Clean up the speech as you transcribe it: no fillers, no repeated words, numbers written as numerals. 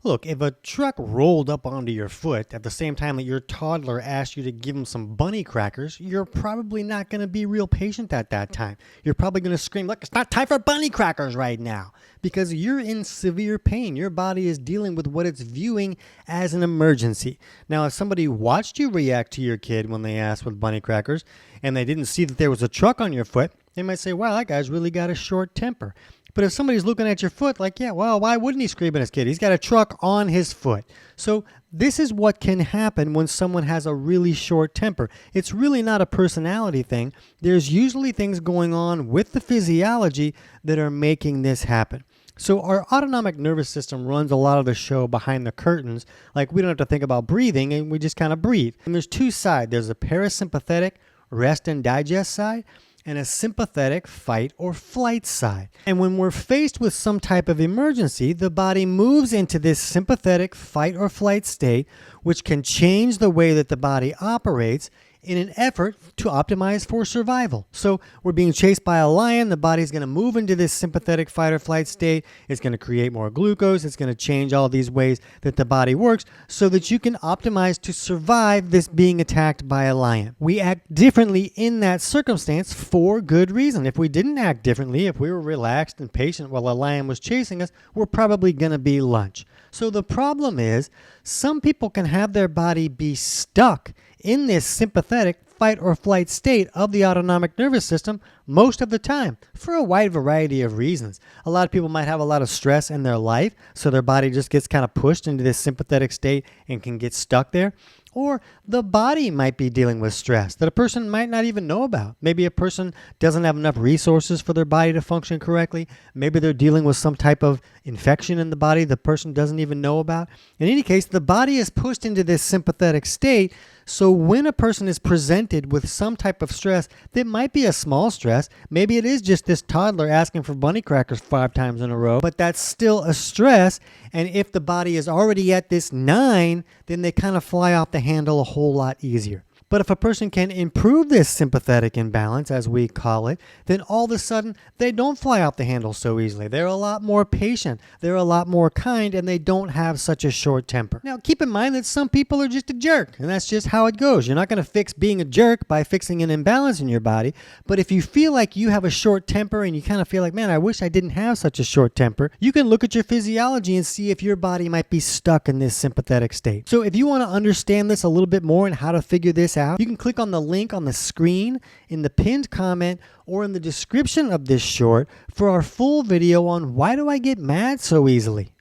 Look, if a truck rolled up onto your foot at the same time that your toddler asked you to give him some bunny crackers, you're probably not going to be real patient at that time. You're probably going to scream, "Look, it's not time for bunny crackers right now," because you're in severe pain. Your body is dealing with what it's viewing as an emergency. Now, if somebody watched you react to your kid when they asked with bunny crackers and they didn't see that there was a truck on your foot, they might say, "Wow, that guy's really got a short temper." But if somebody's looking at your foot like, "Yeah, well, why wouldn't he scream at his kid? He's got a truck on his foot." So this is what can happen when someone has a really short temper. It's really not a personality thing. There's usually things going on with the physiology that are making this happen. So our autonomic nervous system runs a lot of the show behind the curtains. Like, we don't have to think about breathing, and we just kind of breathe. And there's two sides. There's a parasympathetic rest and digest side, and a sympathetic fight or flight side. And when we're faced with some type of emergency, the body moves into this sympathetic fight or flight state, which can change the way that the body operates in an effort to optimize for survival. So we're being chased by a lion. The body's going to move into this sympathetic fight or flight state. It's going to create more glucose. It's going to change all these ways that the body works so that you can optimize to survive this being attacked by a lion. We act differently in that circumstance for good reason. If we didn't act differently, if we were relaxed and patient while a lion was chasing us, we're probably going to be lunch. So the problem is, some people can have their body be stuck in this sympathetic fight or flight state of the autonomic nervous system most of the time for a wide variety of reasons. A lot of people might have a lot of stress in their life, so their body just gets kind of pushed into this sympathetic state and can get stuck there. Or the body might be dealing with stress that a person might not even know about. Maybe a person doesn't have enough resources for their body to function correctly. Maybe they're dealing with some type of infection in the body the person doesn't even know about. In any case, the body is pushed into this sympathetic state. So when a person is presented with some type of stress that might be a small stress, maybe it is just this toddler asking for bunny crackers 5 times in a row, but that's still a stress. And if the body is already at this 9, then they kind of fly off the handle a whole lot easier. But if a person can improve this sympathetic imbalance, as we call it, then all of a sudden they don't fly off the handle so easily. They're a lot more patient, they're a lot more kind, and they don't have such a short temper. Now, keep in mind that some people are just a jerk, and that's just how it goes. You're not going to fix being a jerk by fixing an imbalance in your body. But if you feel like you have a short temper and you kind of feel like, "Man, I wish I didn't have such a short temper," you can look at your physiology and see if your body might be stuck in this sympathetic state. So if you want to understand this a little bit more and how to figure this out, you can click on the link on the screen, in the pinned comment, or in the description of this short for our full video on why do I get mad so easily.